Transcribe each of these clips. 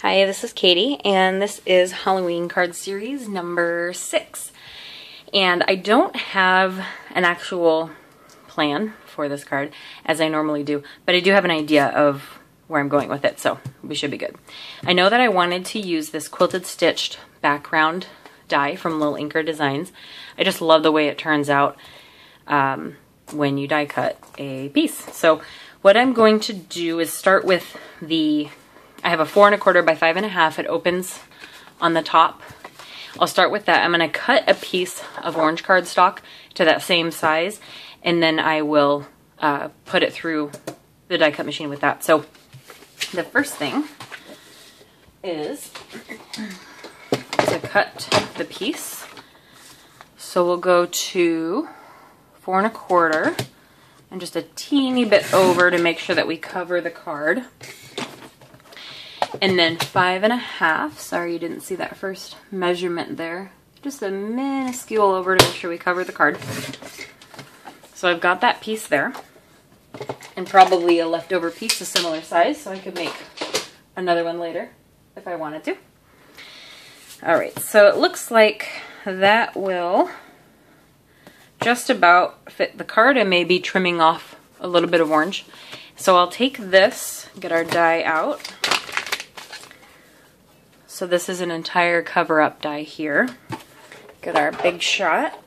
Hi, this is Katie, and this is Halloween card series number 6. And I don't have an actual plan for this card, as I normally do, but I do have an idea of where I'm going with it, so we should be good. I know that I wanted to use this quilted stitched background die from Little Inker Designs. I just love the way it turns out when you die cut a piece. So what I'm going to do is start with I have a 4 1/4 by 5 1/2. It opens on the top. I'll start with that. I'm going to cut a piece of orange cardstock to that same size, and then I will put it through the die cut machine with that. So the first thing is to cut the piece. So we'll go to 4 1/4 and just a teeny bit over to make sure that we cover the card. And then 5 1/2. Sorry you didn't see that first measurement there. Just a minuscule over to make sure we cover the card. So I've got that piece there. And probably a leftover piece a similar size, so I could make another one later if I wanted to. Alright, so it looks like that will just about fit the card and maybe trimming off a little bit of orange. So I'll take this, get our die out. So this is an entire cover-up die here. Get our big shot.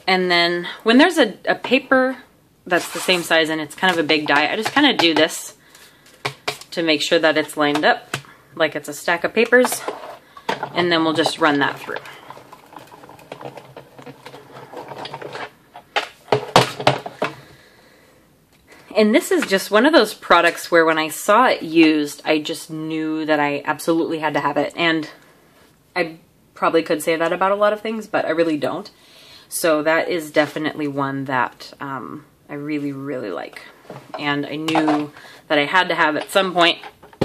And then when there's a paper that's the same size and it's kind of a big die, I just kind of do this to make sure that it's lined up like it's a stack of papers, and then we'll just run that through. And this is just one of those products where when I saw it used, I just knew that I absolutely had to have it. And I probably could say that about a lot of things, but I really don't. So that is definitely one that I really, really like. And I knew that I had to have it at some point,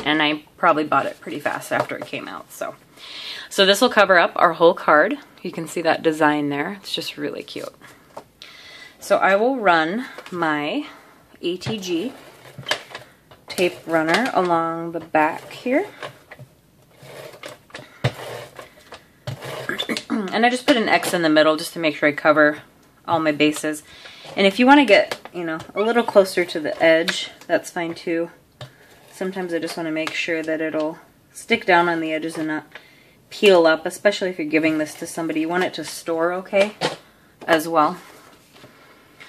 and I probably bought it pretty fast after it came out. So this will cover up our whole card. You can see that design there. It's just really cute. So I will run my ATG tape runner along the back here. And I just put an X in the middle just to make sure I cover all my bases. And if you want to get, a little closer to the edge, that's fine too. Sometimes I just want to make sure that it'll stick down on the edges and not peel up, especially if you're giving this to somebody. You want it to store okay as well.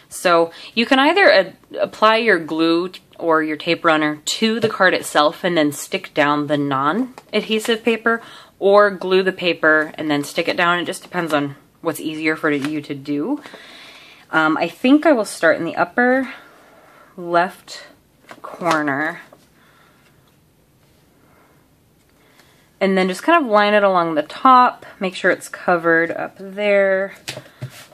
So you can either apply your glue or your tape runner to the card itself and then stick down the non-adhesive paper, or glue the paper and then stick it down. It just depends on what's easier for you to do. I think I will start in the upper left corner and then just kind of line it along the top, make sure it's covered up there,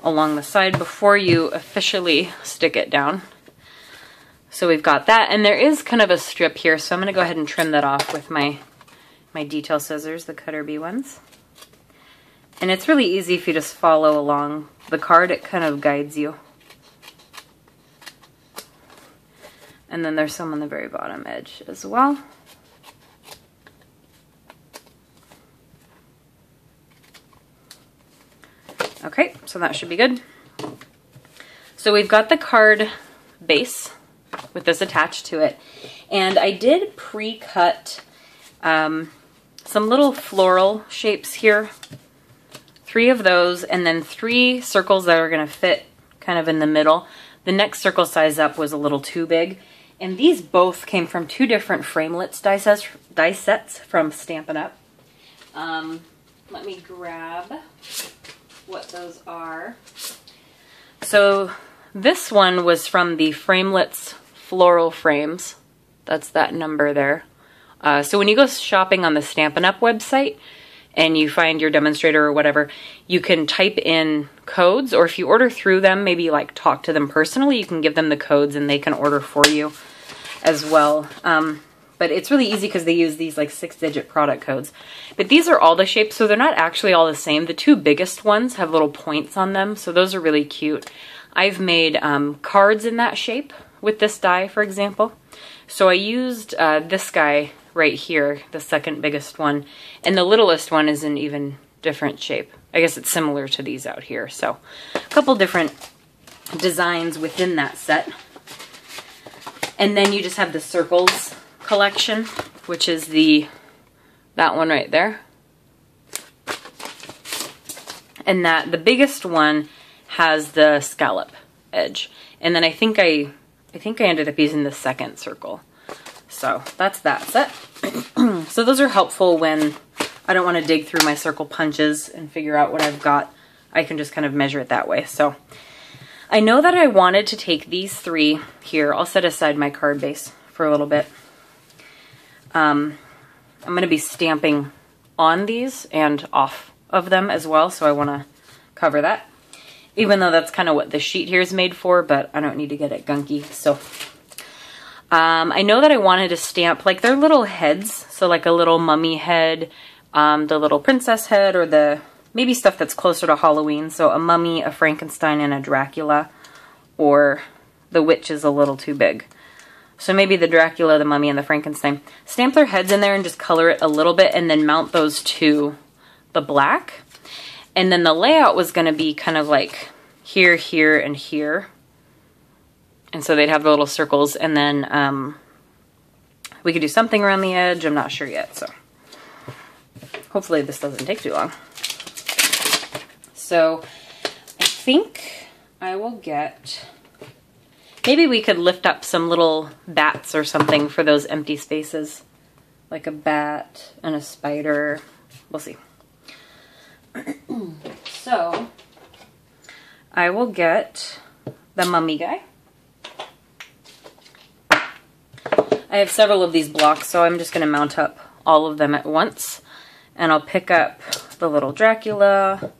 along the side before you officially stick it down. So we've got that, and there is kind of a strip here, so I'm going to go ahead and trim that off with my detail scissors, the Cutter Bee ones. And it's really easy if you just follow along the card. It kind of guides you. And then there's some on the very bottom edge as well. Okay, so that should be good. So we've got the card base with this attached to it. And I did pre-cut some little floral shapes here. 3 of those, and then 3 circles that are going to fit kind of in the middle. The next circle size up was a little too big. And these both came from 2 different framelits die sets from Stampin' Up. Let me grab what those are. So this one was from the Framelits Floral Frames. That's that number there. So when you go shopping on the Stampin' Up website and you find your demonstrator or whatever, you can type in codes, or if you order through them, maybe like talk to them personally, you can give them the codes and they can order for you as well. But it's really easy because they use these like 6-digit product codes. But these are all the shapes, so they're not actually all the same. The 2 biggest ones have little points on them, so those are really cute. I've made cards in that shape with this die, for example. So I used this guy right here, the second biggest one, and the littlest one is an even different shape. I guess it's similar to these out here. So a couple different designs within that set. And then you just have the circles collection, which is that one right there. And that the biggest one has the scallop edge. And then I think I ended up using the second circle. So that's that set. So those are helpful when I don't want to dig through my circle punches and figure out what I've got. I can just kind of measure it that way. So I know that I wanted to take these three here. I'll set aside my card base for a little bit. I'm going to be stamping on these and off of them as well, so I want to cover that. Even though that's kind of what the sheet here is made for, but I don't need to get it gunky. So I know that I wanted to stamp like their little heads, so like a little mummy head, the little princess head, or the maybe stuff that's closer to Halloween. So a mummy, a Frankenstein, and a Dracula, or the witch is a little too big. So maybe the Dracula, the mummy, and the Frankenstein. Stamp their heads in there and just color it a little bit and then mount those to the black. And then the layout was going to be kind of like here, here, and here. And so they'd have the little circles, and then we could do something around the edge. I'm not sure yet, so hopefully this doesn't take too long. So I think I will get... Maybe we could lift up some little bats or something for those empty spaces. Like a bat and a spider. We'll see. So, I will get the mummy guy. I have several of these blocks, so I'm just going to mount up all of them at once. And I'll pick up the little Dracula,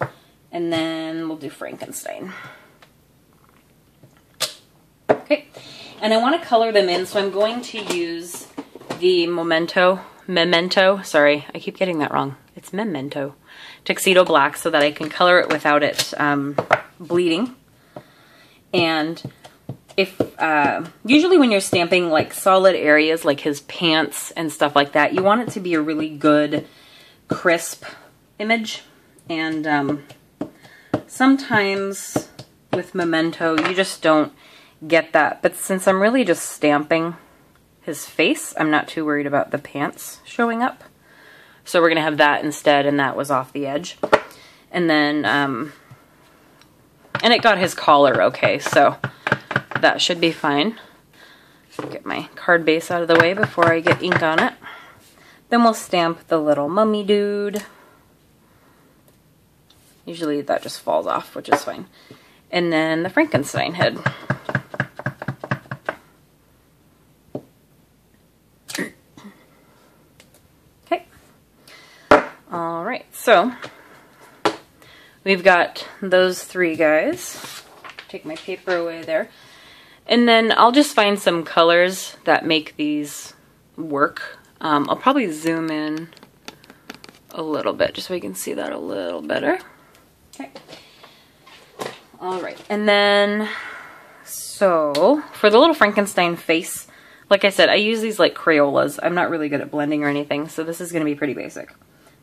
and then we'll do Frankenstein. Okay, and I want to color them in, so I'm going to use the Memento, sorry, I keep getting that wrong. It's Memento Tuxedo Black, so that I can color it without it bleeding. And if usually when you're stamping like solid areas like his pants and stuff like that, you want it to be a really good, crisp image. And sometimes with Memento, you just don't get that. But since I'm really just stamping his face, I'm not too worried about the pants showing up. So we're going to have that instead, and that was off the edge. And then, and it got his collar okay, so that should be fine. Get my card base out of the way before I get ink on it. Then we'll stamp the little mummy dude. Usually that just falls off, which is fine. And then the Frankenstein head. Alright, so we've got those three guys. Take my paper away there. And then I'll just find some colors that make these work. I'll probably zoom in a little bit just so we can see that a little better. Okay. Alright, and then, so for the little Frankenstein face, like I said, I use these like Crayolas. I'm not really good at blending or anything, so this is going to be pretty basic.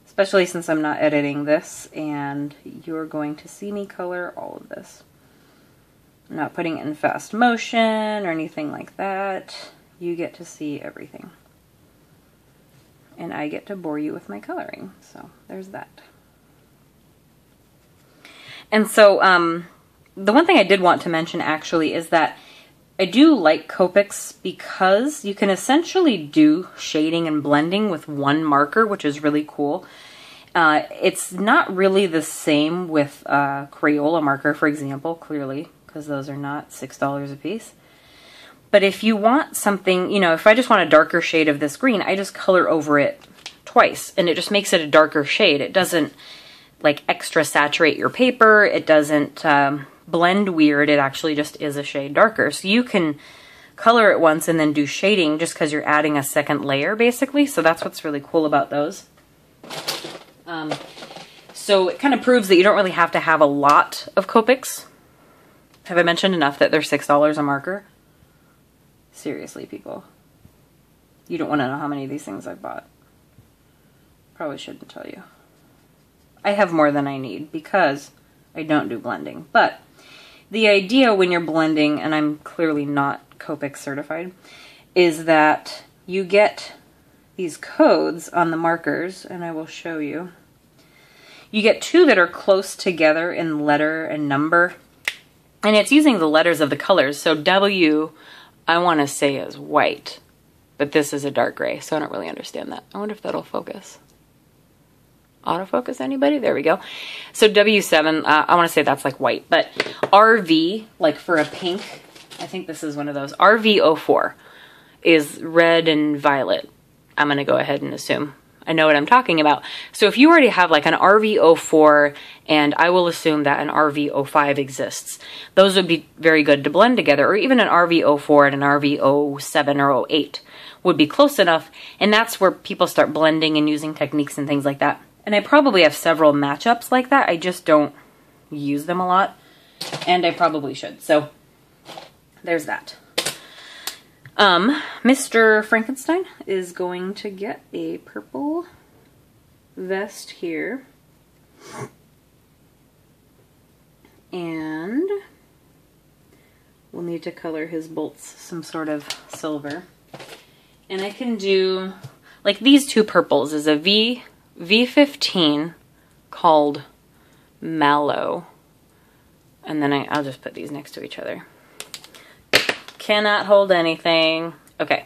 Especially since I'm not editing this, and you're going to see me color all of this. I'm not putting it in fast motion or anything like that. You get to see everything. And I get to bore you with my coloring. So there's that. And so the one thing I did want to mention actually is that I do like Copics because you can essentially do shading and blending with one marker, which is really cool. It's not really the same with Crayola marker, for example, clearly, because those are not $6 a piece. But if you want something, you know, if I just want a darker shade of this green, I just color over it twice, and it just makes it a darker shade. It doesn't, like, extra saturate your paper. It doesn't blend weird. It actually just is a shade darker. So you can color it once and then do shading just because you're adding a second layer, basically. So that's what's really cool about those. So it kind of proves that you don't really have to have a lot of Copics. Have I mentioned enough that they're $6 a marker? Seriously, people. You don't want to know how many of these things I've bought. Probably shouldn't tell you. I have more than I need because I don't do blending. But the idea when you're blending, and I'm clearly not Copic certified, is that you get these codes on the markers, and I will show you. You get two that are close together in letter and number, and it's using the letters of the colors. So W, I want to say is white, but this is a dark gray, so I don't really understand that. I wonder if that'll focus. Autofocus, anybody? There we go. So W7, I want to say that's like white, but RV, like for a pink, I think this is one of those. RV04 is red and violet. I'm going to go ahead and assume I know what I'm talking about. So if you already have like an RV04, and I will assume that an RV05 exists, those would be very good to blend together, or even an RV04 and an RV07 or 08 would be close enough, and that's where people start blending and using techniques and things like that. And I probably have several matchups like that. I just don't use them a lot, and I probably should. So there's that. Mr. Frankenstein is going to get a purple vest here. And we'll need to color his bolts some sort of silver. And I can do, like these two purples is a V15 called Mallow. And then I'll just put these next to each other. Cannot hold anything. Okay.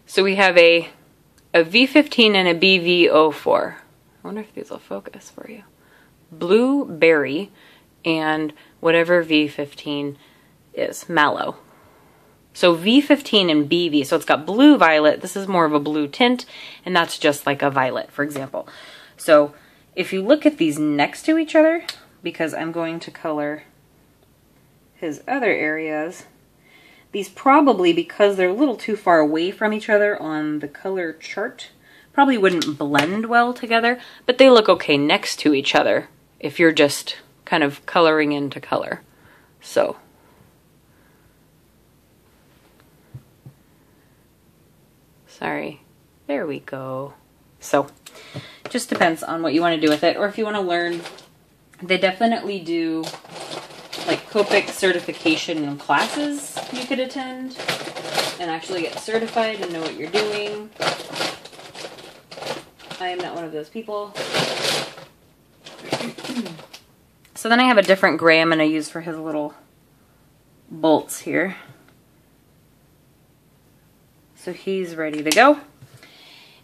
So we have a V15 and a BV04. I wonder if these will focus for you. Blueberry and whatever V15 is. Mallow. So V15 and BV. So it's got blue violet. This is more of a blue tint, and that's just like a violet, for example. So if you look at these next to each other, because I'm going to color his other areas, these probably, because they're a little too far away from each other on the color chart, probably wouldn't blend well together, but they look okay next to each other if you're just kind of coloring into color. So sorry, there we go. So just depends on what you want to do with it, or if you want to learn. They definitely do like Copic certification classes you could attend and actually get certified and know what you're doing. I am not one of those people. So then I have a different gray I'm going to use for his little bolts here. So he's ready to go.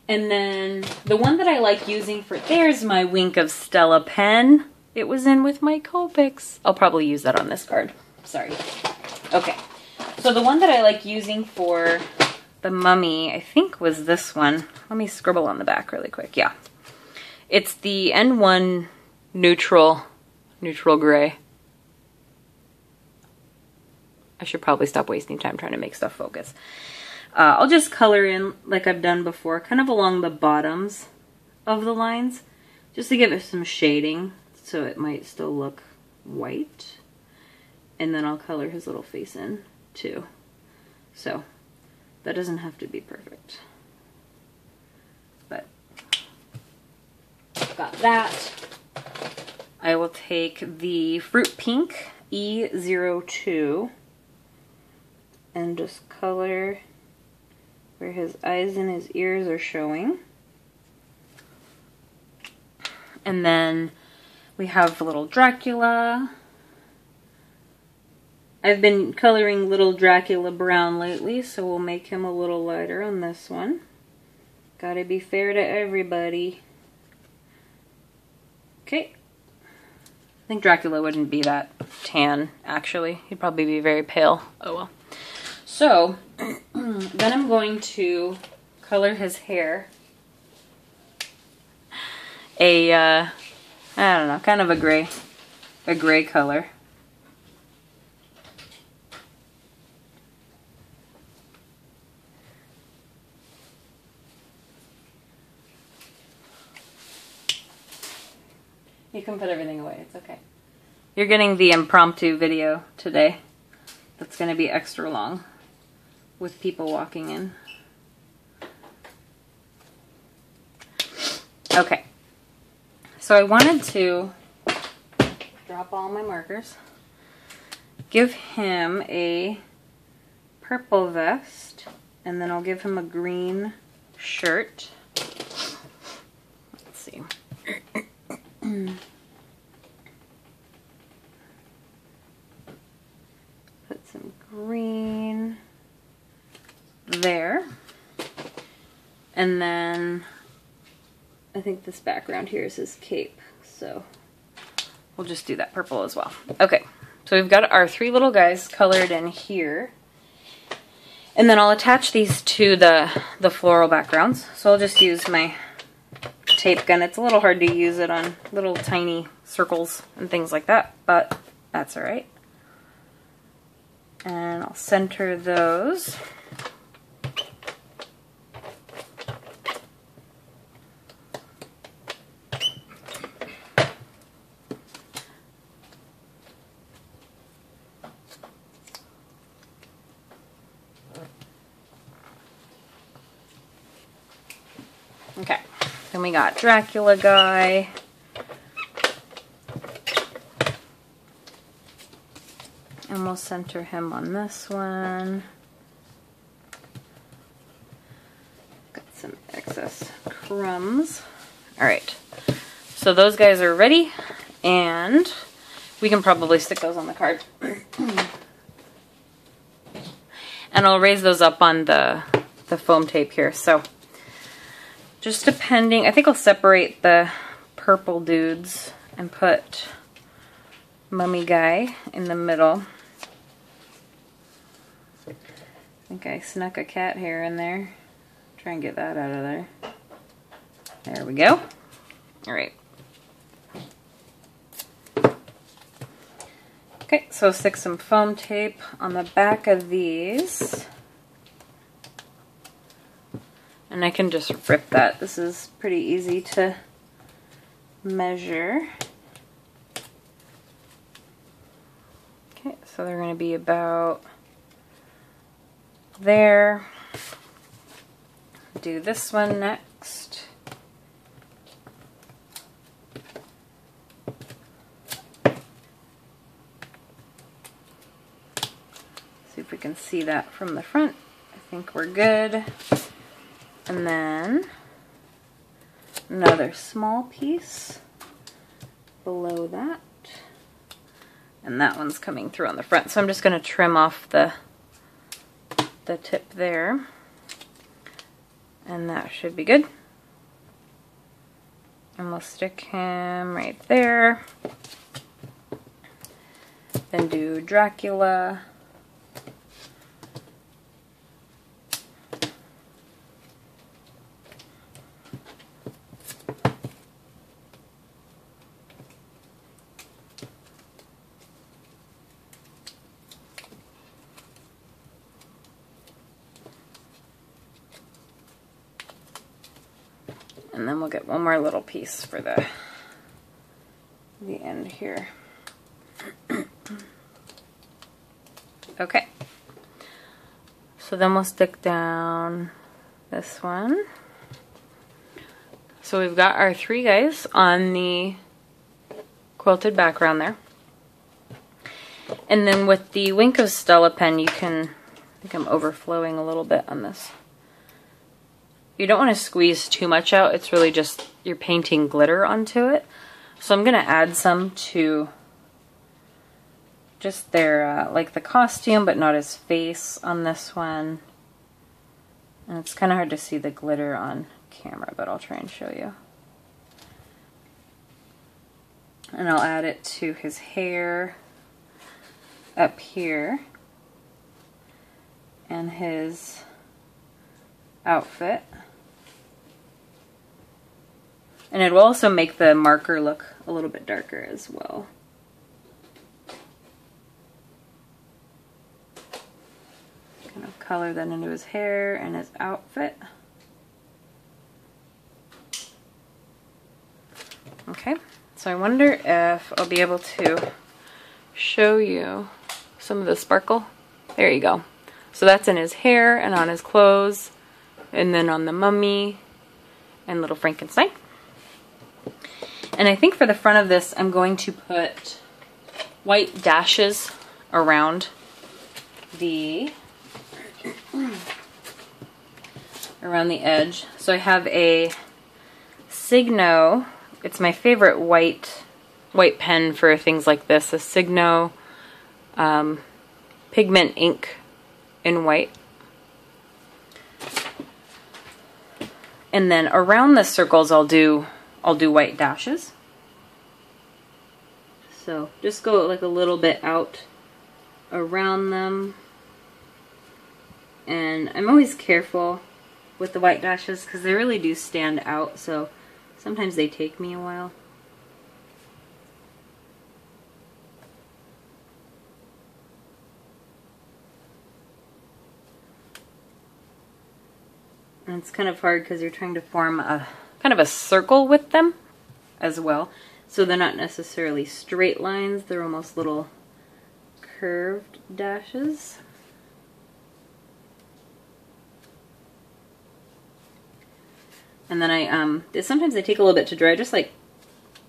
And then the one that I like using for, there's my Wink of Stella pen. It was in with my Copics. I'll probably use that on this card. Sorry. Okay. So the one that I like using for the mummy, I think was this one. Let me scribble on the back really quick. Yeah. It's the N1 neutral gray. I should probably stop wasting time trying to make stuff focus. I'll just color in like I've done before, kind of along the bottoms of the lines, just to give it some shading so it might still look white. And then I'll color his little face in too. So that doesn't have to be perfect. But got that. I will take the Fruit Pink E02 and just color where his eyes and his ears are showing. And then we have little Dracula. I've been coloring little Dracula brown lately, so we'll make him a little lighter on this one. Gotta be fair to everybody. Okay. I think Dracula wouldn't be that tan, actually. He'd probably be very pale. Oh well. So, then I'm going to color his hair I don't know, kind of a gray color. You can put everything away, it's okay. You're getting the impromptu video today. That's going to be extra long with people walking in. So I wanted to drop all my markers, give him a purple vest, and then I'll give him a green shirt. Let's see. Put some green there. And then I think this background here is his cape, so we'll just do that purple as well. Okay, so we've got our 3 little guys colored in here. And then I'll attach these to the floral backgrounds. So I'll just use my tape gun. It's a little hard to use it on little tiny circles and things like that, but that's all right. And I'll center those. Okay, then we got Dracula guy. And we'll center him on this one. Got some excess crumbs. Alright, so those guys are ready, and we can probably stick those on the card. And I'll raise those up on the foam tape here, so just depending, I think I'll separate the purple dudes and put Mummy Guy in the middle. I think I snuck a cat hair in there. Try and get that out of there. There we go. Alright. Okay, so stick some foam tape on the back of these. And I can just rip that. This is pretty easy to measure. Okay, so they're going to be about there. Do this one next. See if we can see that from the front. I think we're good. And then another small piece below that. And that one's coming through on the front. So I'm just going to trim off the tip there. And that should be good. And we'll stick him right there. Then do Dracula. And then we'll get one more little piece for the end here. Okay. So then we'll stick down this one. So we've got our 3 guys on the quilted background there. And then with the Wink of Stella pen, you can, I think I'm overflowing a little bit on this. You don't want to squeeze too much out. It's really just you're painting glitter onto it. So I'm going to add some to just their, like the costume, but not his face on this one. And it's kind of hard to see the glitter on camera, but I'll try and show you. And I'll add it to his hair up here and his outfit. And it will also make the marker look a little bit darker as well. Kind of color that into his hair and his outfit. Okay, so I wonder if I'll be able to show you some of the sparkle. There you go. So that's in his hair and on his clothes, and then on the mummy and little Frankenstein. And I think for the front of this, I'm going to put white dashes around the edge. So I have a Signo, it's my favorite white pen for things like this, a Signo pigment ink in white. And then around the circles I'll do white dashes. So just go like a little bit out around them. And I'm always careful with the white dashes because they really do stand out, so sometimes they take me a while. And it's kind of hard because you're trying to form a kind of a circle with them as well. So they're not necessarily straight lines, they're almost little curved dashes. And then sometimes they take a little bit to dry, just like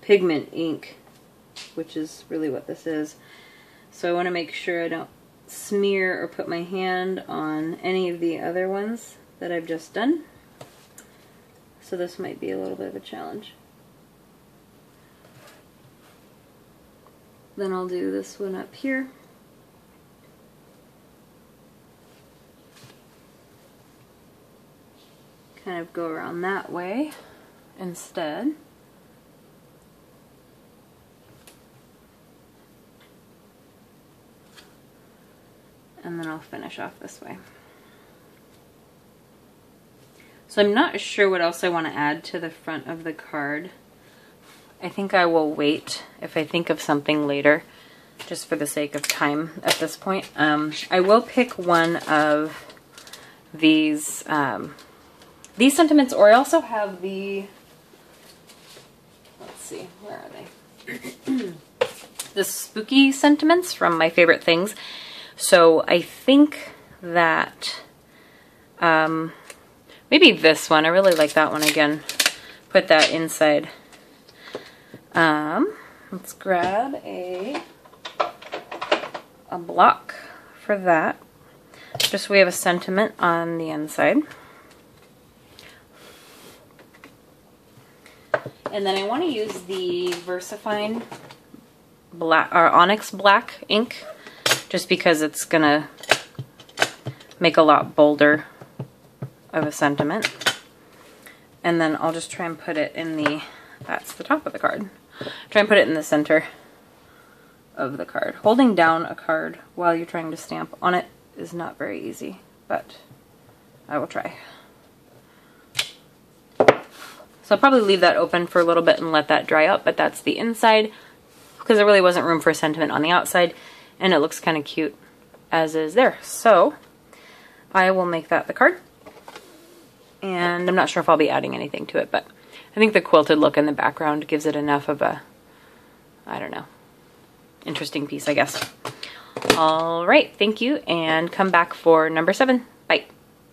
pigment ink, which is really what this is. So I want to make sure I don't smear or put my hand on any of the other ones that I've just done. So this might be a little bit of a challenge. Then I'll do this one up here. Kind of go around that way instead. And then I'll finish off this way. So I'm not sure what else I want to add to the front of the card. I think I will wait if I think of something later, just for the sake of time at this point. I will pick one of these sentiments, or I also have the, let's see, where are they? The spooky sentiments from My Favorite Things. So I think that maybe this one, I really like that one again. Put that inside. Let's grab a block for that. Just so we have a sentiment on the inside. And then I want to use the VersaFine black or Onyx black ink, just because it's gonna make a lot bolder of a sentiment. And then I'll just try and put it in the, that's the top of the card. Try and put it in the center of the card. Holding down a card while you're trying to stamp on it is not very easy, but I will try. So I'll probably leave that open for a little bit and let that dry up, but that's the inside, because there really wasn't room for a sentiment on the outside, and it looks kind of cute as is there. So I will make that the card, and I'm not sure if I'll be adding anything to it, but I think the quilted look in the background gives it enough of a, I don't know, interesting piece, I guess. All right, thank you, and come back for number 7. Bye.